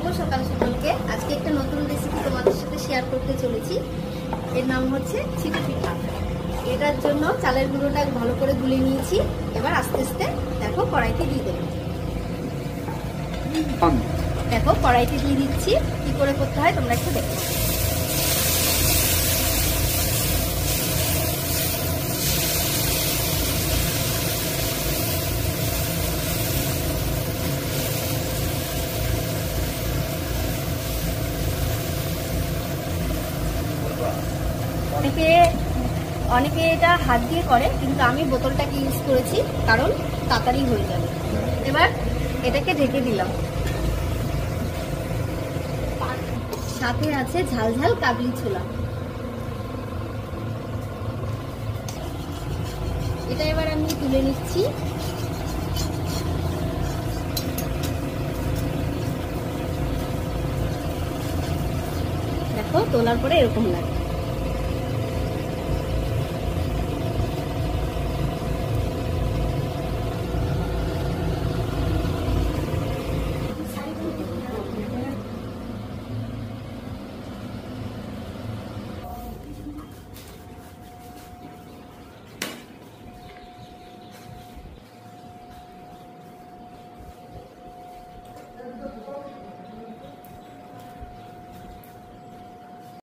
শুভ সকাল সকলকে। আজকে একটা নতুন রেসিপি তোমাদের সাথে শেয়ার করতে চলেছি। এর নাম হচ্ছে চিতই পিঠা। এটার জন্য চালের গুঁড়োটা ভালো করে গুলে নিয়েছি। এবার আস্তে আস্তে দেখো কড়াইতে দিয়ে দেবো। দেখো কড়াইতে দিয়ে দিচ্ছি। কি করে করতে হয় তোমরা একটু দেখো। অনেকে এটা হাত দিয়ে করে, কিন্তু আমি বোতলটাকে ইউজ করেছি কারণ তাড়াতাড়ি হয়ে যাবে। এবার এটাকে ঢেকে দিলাম। সাথে আছে ঝাল ঝাল কাবলি ছোলা। এটা এবার আমি তুলে নিচ্ছি। দেখো তোলার পরে এরকম লাগে।